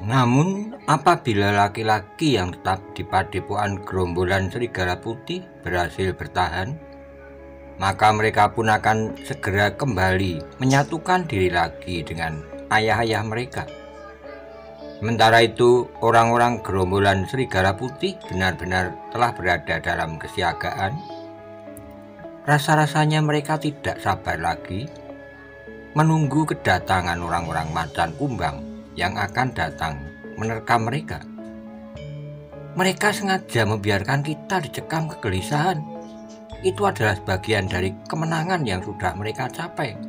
Namun, apabila laki-laki yang tetap di padepokan gerombolan serigala putih berhasil bertahan, maka mereka pun akan segera kembali menyatukan diri lagi dengan ayah-ayah mereka. Sementara itu, orang-orang gerombolan serigala putih benar-benar telah berada dalam kesiagaan. Rasa-rasanya mereka tidak sabar lagi menunggu kedatangan orang-orang macan kumbang yang akan datang menerkam mereka. Mereka sengaja membiarkan kita dicekam kegelisahan. Itu adalah sebagian dari kemenangan yang sudah mereka capai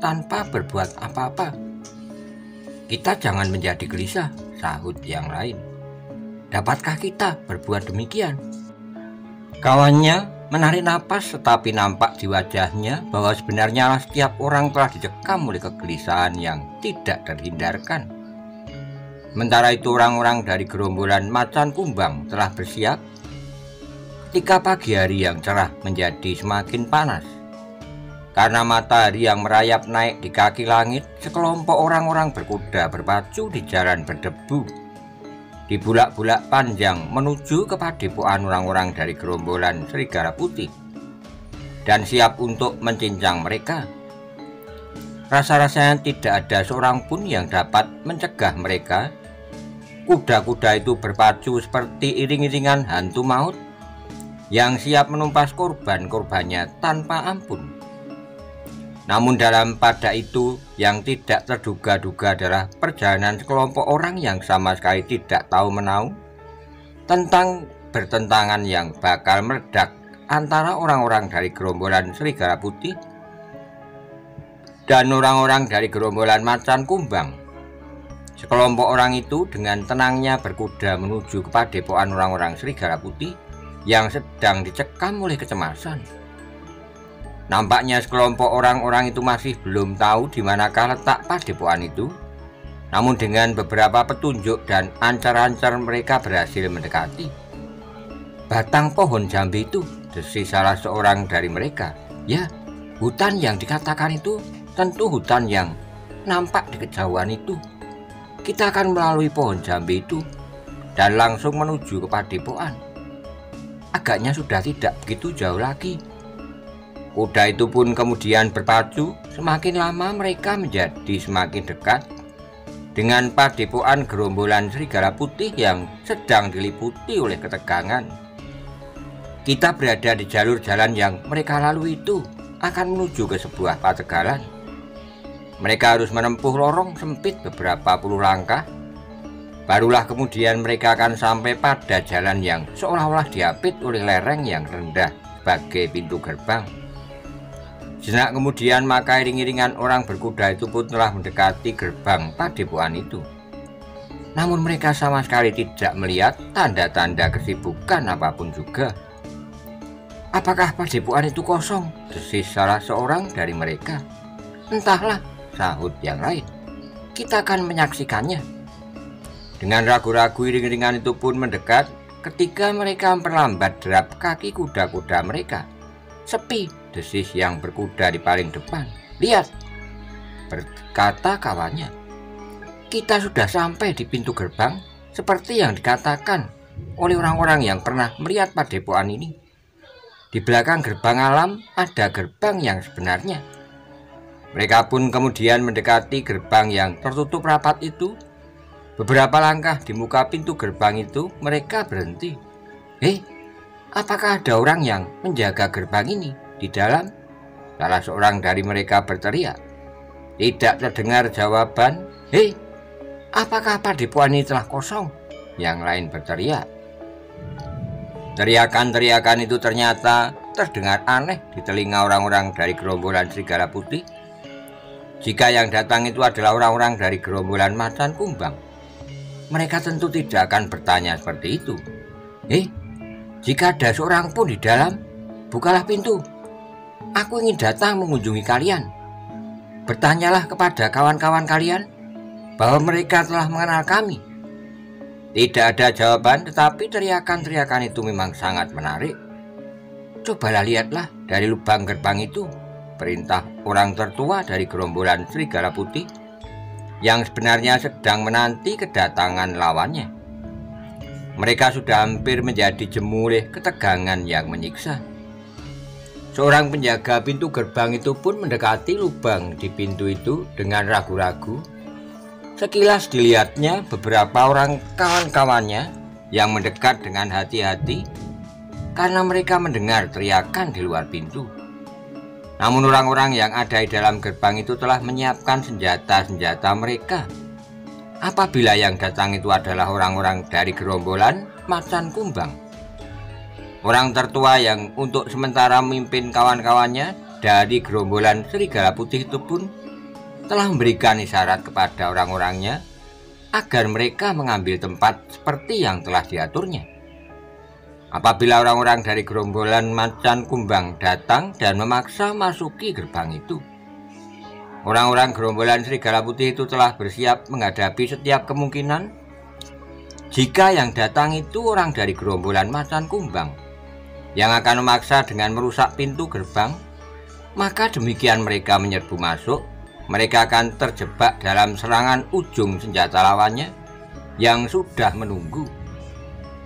tanpa berbuat apa-apa. Kita jangan menjadi gelisah, sahut yang lain. Dapatkah kita berbuat demikian? Kawannya menarik napas, tetapi nampak di wajahnya bahwa sebenarnya setiap orang telah dicekam oleh kegelisahan yang tidak terhindarkan. Sementara itu orang-orang dari gerombolan macan kumbang telah bersiap ketika pagi hari yang cerah menjadi semakin panas. Karena matahari yang merayap naik di kaki langit, sekelompok orang-orang berkuda berpacu di jalan berdebu di bulak-bulak panjang menuju ke padepokan orang-orang dari gerombolan serigala putih dan siap untuk mencincang mereka. Rasa-rasanya tidak ada seorang pun yang dapat mencegah mereka. Kuda-kuda itu berpacu seperti iring-iringan hantu maut yang siap menumpas korban-korbannya tanpa ampun. Namun dalam pada itu yang tidak terduga-duga adalah perjalanan sekelompok orang yang sama sekali tidak tahu menau tentang bertentangan yang bakal meledak antara orang-orang dari gerombolan serigala putih dan orang-orang dari gerombolan macan kumbang. Sekelompok orang itu dengan tenangnya berkuda menuju ke padepokan orang-orang serigala putih yang sedang dicekam oleh kecemasan. Nampaknya sekelompok orang-orang itu masih belum tahu di manakah letak padepokan itu. Namun dengan beberapa petunjuk dan ancar-ancar mereka berhasil mendekati. Batang pohon jambe itu, desis salah seorang dari mereka. Ya, hutan yang dikatakan itu tentu hutan yang nampak di kejauhan itu. Kita akan melalui pohon jambe itu dan langsung menuju ke padepokan. Agaknya sudah tidak begitu jauh lagi. Kuda itu pun kemudian berpacu. Semakin lama mereka menjadi semakin dekat dengan padepokan gerombolan serigala putih yang sedang diliputi oleh ketegangan. Kita berada di jalur jalan yang mereka lalui itu akan menuju ke sebuah pategalan. Mereka harus menempuh lorong sempit beberapa puluh langkah. Barulah kemudian mereka akan sampai pada jalan yang seolah-olah diapit oleh lereng yang rendah sebagai pintu gerbang. Sejenak kemudian maka iring-iringan orang berkuda itu pun telah mendekati gerbang padepokan itu. Namun mereka sama sekali tidak melihat tanda-tanda kesibukan apapun juga. Apakah padepokan itu kosong? Desis salah seorang dari mereka. Entahlah, sahut yang lain. Kita akan menyaksikannya. Dengan ragu-ragu iring-iringan itu pun mendekat. Ketika mereka memperlambat derap kaki kuda-kuda mereka. Sepi, desis yang berkuda di paling depan. Lihat, berkata kawannya. Kita sudah sampai di pintu gerbang seperti yang dikatakan oleh orang-orang yang pernah melihat padepokan ini. Di belakang gerbang alam ada gerbang yang sebenarnya. Mereka pun kemudian mendekati gerbang yang tertutup rapat itu. Beberapa langkah di muka pintu gerbang itu mereka berhenti. Apakah ada orang yang menjaga gerbang ini di dalam? Salah seorang dari mereka berteriak. Tidak terdengar jawaban. Apakah padepokan ini telah kosong? Yang lain berteriak. Teriakan-teriakan itu ternyata terdengar aneh di telinga orang-orang dari gerombolan serigala putih. Jika yang datang itu adalah orang-orang dari gerombolan macan kumbang, mereka tentu tidak akan bertanya seperti itu. Jika ada seorang pun di dalam, bukalah pintu. Aku ingin datang mengunjungi kalian. Bertanyalah kepada kawan-kawan kalian bahwa mereka telah mengenal kami. Tidak ada jawaban, tetapi teriakan-teriakan itu memang sangat menarik. Cobalah lihatlah dari lubang gerbang itu, perintah orang tertua dari gerombolan serigala putih yang sebenarnya sedang menanti kedatangan lawannya. Mereka sudah hampir menjadi jemu oleh ketegangan yang menyiksa. Seorang penjaga pintu gerbang itu pun mendekati lubang di pintu itu dengan ragu-ragu. Sekilas dilihatnya beberapa orang kawan-kawannya yang mendekat dengan hati-hati karena mereka mendengar teriakan di luar pintu. Namun orang-orang yang ada di dalam gerbang itu telah menyiapkan senjata-senjata mereka. Apabila yang datang itu adalah orang-orang dari gerombolan Macan Kumbang, orang tertua yang untuk sementara memimpin kawan-kawannya dari gerombolan Serigala Putih itu pun telah memberikan isyarat kepada orang-orangnya agar mereka mengambil tempat seperti yang telah diaturnya. Apabila orang-orang dari gerombolan Macan Kumbang datang dan memaksa masuki gerbang itu, orang-orang gerombolan Serigala Putih itu telah bersiap menghadapi setiap kemungkinan. Jika yang datang itu orang dari gerombolan Macan Kumbang yang akan memaksa dengan merusak pintu gerbang, maka demikian mereka menyerbu masuk, mereka akan terjebak dalam serangan ujung senjata lawannya yang sudah menunggu.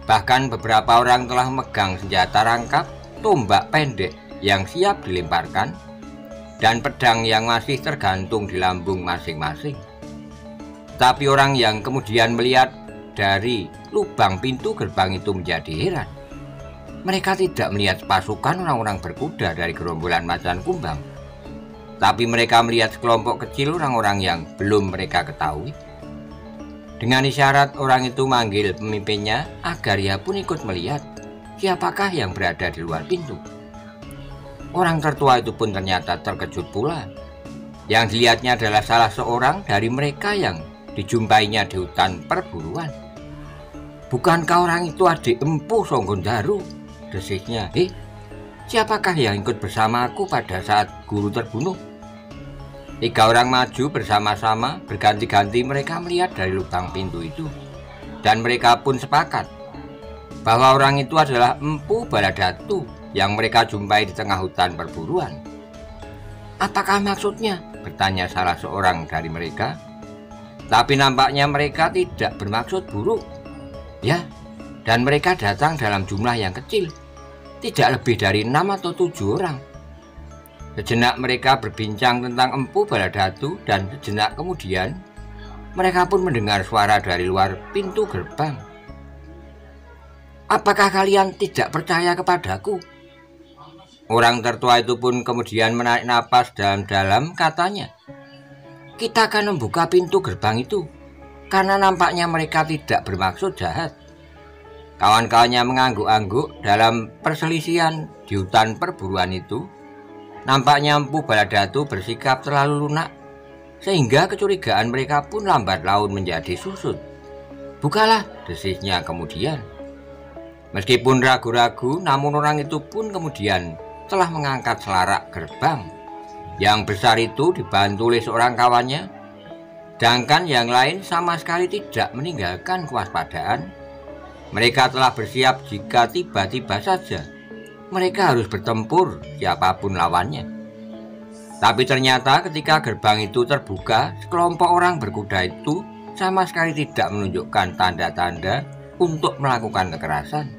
Bahkan beberapa orang telah memegang senjata rangkap, tombak pendek yang siap dilemparkan, dan pedang yang masih tergantung di lambung masing-masing. Tapi orang yang kemudian melihat dari lubang pintu gerbang itu menjadi heran. Mereka tidak melihat pasukan orang-orang berkuda dari gerombolan Macan Kumbang, tapi mereka melihat sekelompok kecil orang-orang yang belum mereka ketahui. Dengan isyarat orang itu manggil pemimpinnya agar ia pun ikut melihat siapakah yang berada di luar pintu. Orang tertua itu pun ternyata terkejut pula. Yang dilihatnya adalah salah seorang dari mereka yang dijumpainya di hutan perburuan. "Bukankah orang itu adik Empu Songgondaru?" desiknya. Siapakah yang ikut bersama aku pada saat guru terbunuh?" 3 orang maju bersama-sama, berganti-ganti mereka melihat dari lubang pintu itu, dan mereka pun sepakat bahwa orang itu adalah Empu Baladatu yang mereka jumpai di tengah hutan perburuan. "Apakah maksudnya?" bertanya salah seorang dari mereka. Tapi nampaknya mereka tidak bermaksud buruk. Ya, dan mereka datang dalam jumlah yang kecil, tidak lebih dari 6 atau 7 orang. Sejenak mereka berbincang tentang Empu Baladatu, dan sejenak kemudian mereka pun mendengar suara dari luar pintu gerbang. "Apakah kalian tidak percaya kepadaku?" Orang tertua itu pun kemudian menarik napas dalam-dalam, katanya, "Kita akan membuka pintu gerbang itu, karena nampaknya mereka tidak bermaksud jahat." Kawan-kawannya mengangguk-angguk dalam perselisihan di hutan perburuan itu. Nampaknya Empu Baladatu bersikap terlalu lunak, sehingga kecurigaan mereka pun lambat laun menjadi susut. "Bukalah," desiknya kemudian. Meskipun ragu-ragu, namun orang itu pun kemudian telah mengangkat selarak gerbang. Yang besar itu dibantu oleh seorang kawannya, sedangkan yang lain sama sekali tidak meninggalkan kewaspadaan. Mereka telah bersiap jika tiba-tiba saja mereka harus bertempur siapapun lawannya. Tapi ternyata ketika gerbang itu terbuka, sekelompok orang berkuda itu sama sekali tidak menunjukkan tanda-tanda untuk melakukan kekerasan.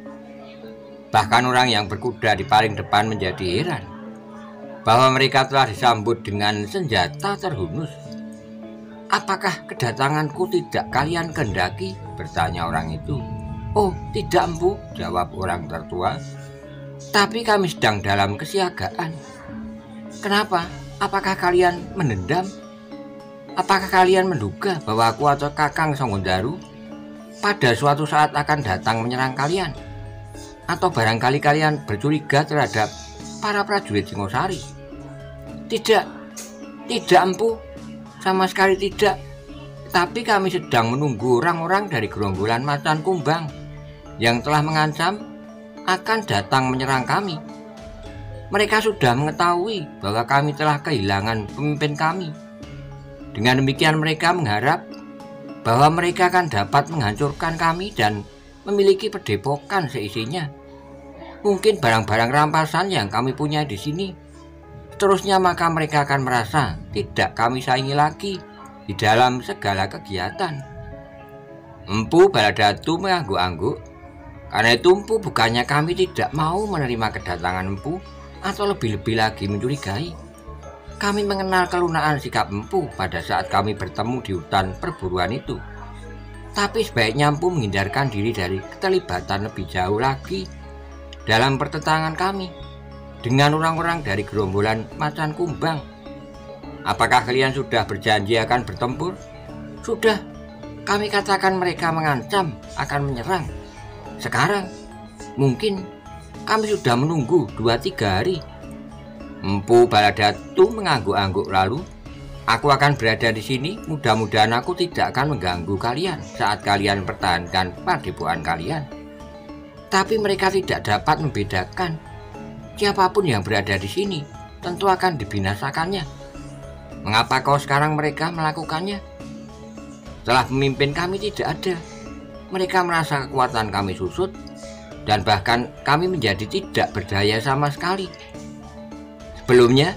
Bahkan orang yang berkuda di paling depan menjadi heran bahwa mereka telah disambut dengan senjata terhunus. "Apakah kedatanganku tidak kalian kehendaki?" bertanya orang itu. "Oh, tidak, Empu," jawab orang tertua. "Tapi kami sedang dalam kesiagaan." "Kenapa? Apakah kalian menendam? Apakah kalian menduga bahwa aku atau Kakang Songgondaru pada suatu saat akan datang menyerang kalian? Atau barangkali kalian bercuriga terhadap para prajurit Singosari?" Tidak, Empu, sama sekali tidak. Tapi kami sedang menunggu orang-orang dari gerombolan Macan Kumbang yang telah mengancam akan datang menyerang kami. Mereka sudah mengetahui bahwa kami telah kehilangan pemimpin kami. Dengan demikian mereka mengharap bahwa mereka akan dapat menghancurkan kami dan memiliki padepokan seisinya. Mungkin barang-barang rampasan yang kami punya di sini. Seterusnya maka mereka akan merasa tidak kami saingi lagi di dalam segala kegiatan. Empu Baladatu mengangguk-angguk. Karena itu Empu, bukannya kami tidak mau menerima kedatangan Empu, atau lebih-lebih lagi mencurigai. Kami mengenal kelunaan sikap Empu pada saat kami bertemu di hutan perburuan itu. Tapi sebaiknya Empu menghindarkan diri dari keterlibatan lebih jauh lagi dalam pertentangan kami dengan orang-orang dari gerombolan Macan Kumbang. Apakah kalian sudah berjanji akan bertempur? Sudah. Kami katakan mereka mengancam akan menyerang. Sekarang mungkin kami sudah menunggu 2-3 hari. Empu Baladatu mengangguk-angguk lalu, aku akan berada di sini. Mudah-mudahan aku tidak akan mengganggu kalian saat kalian pertahankan padepokan kalian. Tapi mereka tidak dapat membedakan. Siapapun yang berada di sini tentu akan dibinasakannya. Mengapa kau sekarang mereka melakukannya? Setelah pemimpin kami tidak ada, mereka merasa kekuatan kami susut, dan bahkan kami menjadi tidak berdaya sama sekali. Sebelumnya,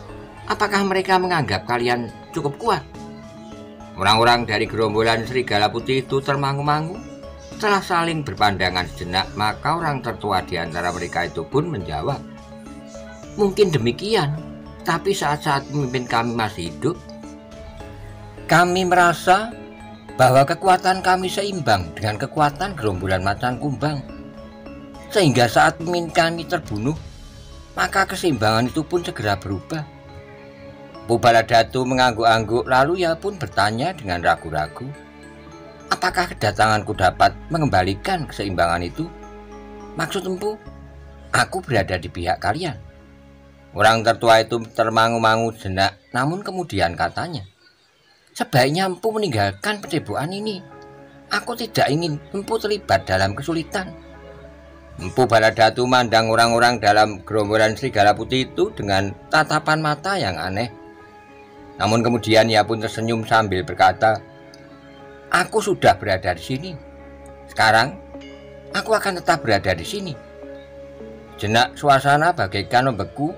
apakah mereka menganggap kalian cukup kuat? Orang-orang dari gerombolan Serigala Putih itu termangu-mangu. Setelah saling berpandangan sejenak, maka orang tertua di antara mereka itu pun menjawab, mungkin demikian, tapi saat-saat pemimpin kami masih hidup, kami merasa bahwa kekuatan kami seimbang dengan kekuatan gerombolan Macan Kumbang. Sehingga saat pemimpin kami terbunuh, maka keseimbangan itu pun segera berubah. Empu Baladatu mengangguk-angguk lalu ia pun bertanya dengan ragu-ragu, apakah kedatanganku dapat mengembalikan keseimbangan itu? Maksud Empu, aku berada di pihak kalian. Orang tertua itu termangu-mangu sejenak, namun kemudian katanya, sebaiknya Empu meninggalkan padepokan ini. Aku tidak ingin Empu terlibat dalam kesulitan. Empu Baladatu memandang orang-orang dalam gerombolan Serigala Putih itu dengan tatapan mata yang aneh. Namun kemudian ia pun tersenyum sambil berkata, aku sudah berada di sini. Sekarang aku akan tetap berada di sini. Jenak suasana bagaikan membeku.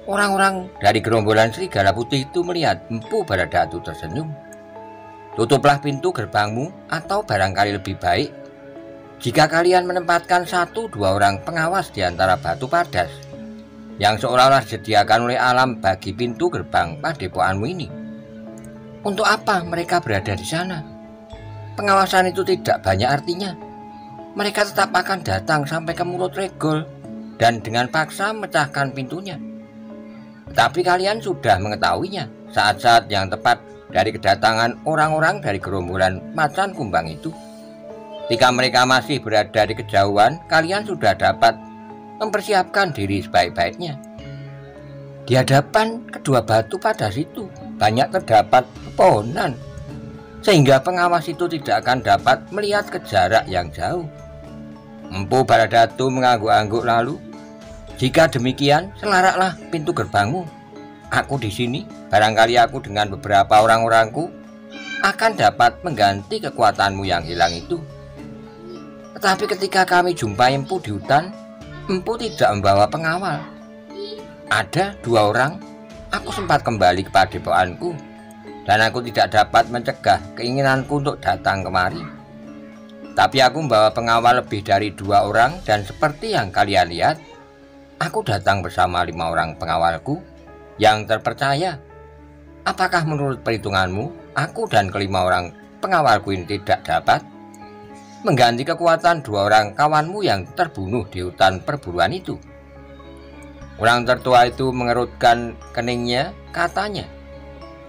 Orang-orang dari gerombolan Serigala Putih itu melihat Empu Baladatu tersenyum. Tutuplah pintu gerbangmu, atau barangkali lebih baik jika kalian menempatkan 1-2 orang pengawas di antara batu padas yang seolah-olah disediakan oleh alam bagi pintu gerbang padepokanmu ini. Untuk apa mereka berada di sana? Pengawasan itu tidak banyak artinya. Mereka tetap akan datang sampai ke mulut regol dan dengan paksa memecahkan pintunya. Tapi kalian sudah mengetahuinya saat-saat yang tepat dari kedatangan orang-orang dari gerombolan Macan Kumbang itu. Ketika mereka masih berada di kejauhan, kalian sudah dapat mempersiapkan diri sebaik-baiknya. Di hadapan kedua batu padas itu banyak terdapat pepohonan, sehingga pengawas itu tidak akan dapat melihat ke jarak yang jauh. Empu Baladatu mengangguk-angguk lalu, jika demikian, selaraklah pintu gerbangmu. Aku di sini, barangkali aku dengan beberapa orang-orangku akan dapat mengganti kekuatanmu yang hilang itu. Tetapi ketika kami jumpai Empu di hutan, Empu tidak membawa pengawal. Ada 2 orang, aku sempat kembali ke padepokanku, dan aku tidak dapat mencegah keinginanku untuk datang kemari. Tapi aku membawa pengawal lebih dari 2 orang, dan seperti yang kalian lihat, aku datang bersama 5 orang pengawalku yang terpercaya. Apakah menurut perhitunganmu, aku dan ke-5 orang pengawalku ini tidak dapat mengganti kekuatan 2 orang kawanmu yang terbunuh di hutan perburuan itu? Orang tertua itu mengerutkan keningnya, katanya,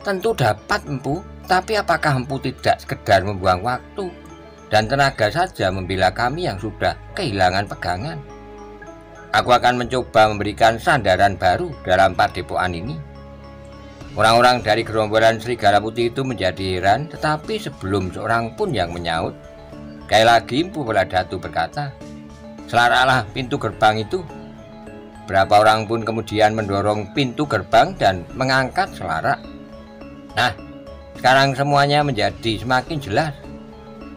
tentu dapat Empu, tapi apakah Empu tidak sekedar membuang waktu dan tenaga saja membela kami yang sudah kehilangan pegangan? Aku akan mencoba memberikan sandaran baru dalam padepokan ini. Orang-orang dari gerombolan Serigala Putih itu menjadi heran, tetapi sebelum seorang pun yang menyaut, sekali lagi Empu Baladatu berkata, selaraklah pintu gerbang itu. Berapa orang pun kemudian mendorong pintu gerbang dan mengangkat selarak. Nah, sekarang semuanya menjadi semakin jelas.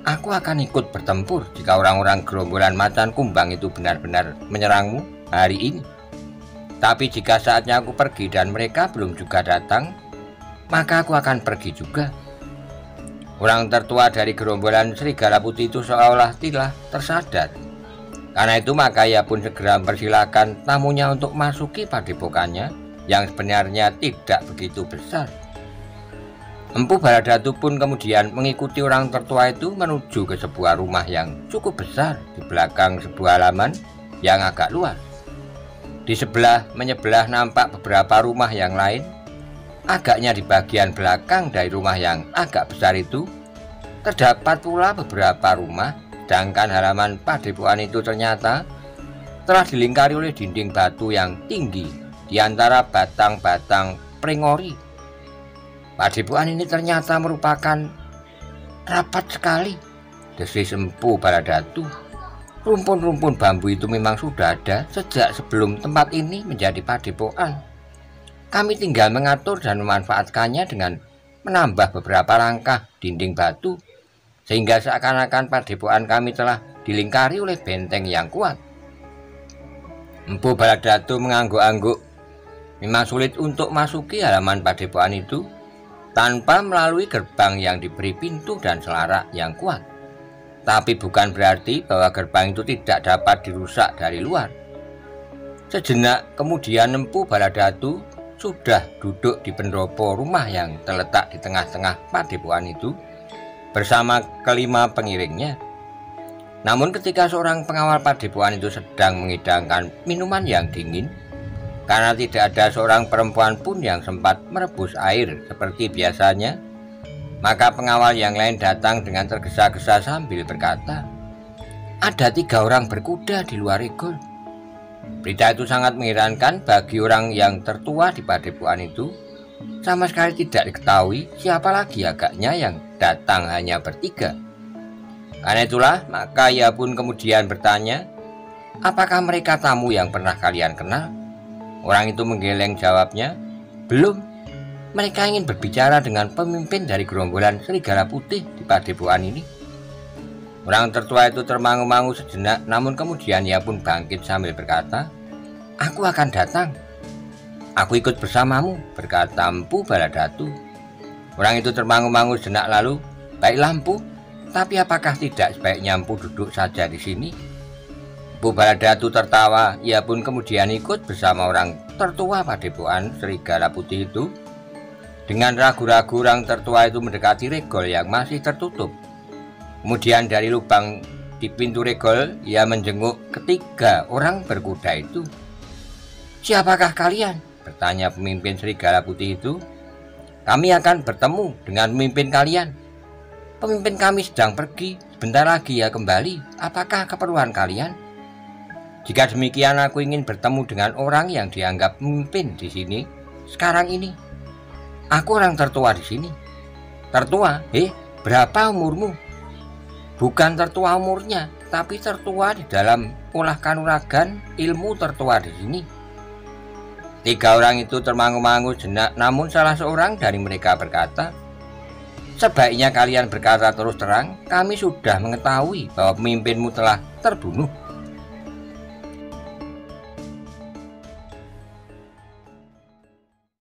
Aku akan ikut bertempur jika orang-orang gerombolan Macan Kumbang itu benar-benar menyerangmu hari ini. Tapi jika saatnya aku pergi dan mereka belum juga datang, maka aku akan pergi juga. Orang tertua dari gerombolan serigala putih itu seolah telah tersadar. Karena itu maka ia pun segera mempersilahkan tamunya untuk masuki padepokannya yang sebenarnya tidak begitu besar. Empu Baladatu pun kemudian mengikuti orang tertua itu menuju ke sebuah rumah yang cukup besar di belakang sebuah halaman yang agak luas. Di sebelah menyebelah nampak beberapa rumah yang lain. Agaknya di bagian belakang dari rumah yang agak besar itu terdapat pula beberapa rumah, sedangkan halaman padepokan itu ternyata telah dilingkari oleh dinding batu yang tinggi di antara batang-batang pringori. Padepokan ini ternyata merupakan rapat sekali, desis Empu Baladatu. Rumpun-rumpun bambu itu memang sudah ada sejak sebelum tempat ini menjadi padepokan. Kami tinggal mengatur dan memanfaatkannya dengan menambah beberapa langkah dinding batu, sehingga seakan-akan padepokan kami telah dilingkari oleh benteng yang kuat. Empu Baladatu mengangguk-angguk. Memang sulit untuk masuki halaman padepokan itu tanpa melalui gerbang yang diberi pintu dan selarak yang kuat. Tapi bukan berarti bahwa gerbang itu tidak dapat dirusak dari luar. Sejenak kemudian Empu Baladatu sudah duduk di pendopo rumah yang terletak di tengah-tengah padepokan itu bersama kelima pengiringnya. Namun ketika seorang pengawal padepokan itu sedang mengidangkan minuman yang dingin, karena tidak ada seorang perempuan pun yang sempat merebus air seperti biasanya, maka pengawal yang lain datang dengan tergesa-gesa sambil berkata, "Ada 3 orang berkuda di luar regol." Berita itu sangat mengherankan bagi orang yang tertua di padepokan itu. Sama sekali tidak diketahui siapa lagi agaknya yang datang hanya bertiga. Karena itulah maka ia pun kemudian bertanya, "Apakah mereka tamu yang pernah kalian kenal?" Orang itu menggeleng jawabnya, "Belum. Mereka ingin berbicara dengan pemimpin dari gerombolan serigala putih di padepokan ini." Orang tertua itu termangu-mangu sejenak, namun kemudian ia pun bangkit sambil berkata, "Aku akan datang." "Aku ikut bersamamu," berkata Empu Baladatu. Orang itu termangu-mangu sejenak lalu, "Baiklah Empu, tapi apakah tidak sebaiknya Empu duduk saja di sini?" Empu Baladatu tertawa, ia pun kemudian ikut bersama orang tertua padepokan serigala putih itu. Dengan ragu-ragu orang tertua itu mendekati regol yang masih tertutup. Kemudian dari lubang di pintu regol ia menjenguk ketiga orang berkuda itu. "Siapakah kalian?" bertanya pemimpin serigala putih itu. "Kami akan bertemu dengan pemimpin kalian. Pemimpin kami sedang pergi, sebentar lagi ya kembali. Apakah keperluan kalian?" "Jika demikian aku ingin bertemu dengan orang yang dianggap pemimpin di sini sekarang ini. Aku orang tertua di sini." "Tertua? Berapa umurmu?" "Bukan tertua umurnya, tapi tertua di dalam olah kanuragan, ilmu tertua di sini." Tiga orang itu termangu-mangu jenak, namun salah seorang dari mereka berkata, "Sebaiknya kalian berkata terus terang, kami sudah mengetahui bahwa pemimpinmu telah terbunuh."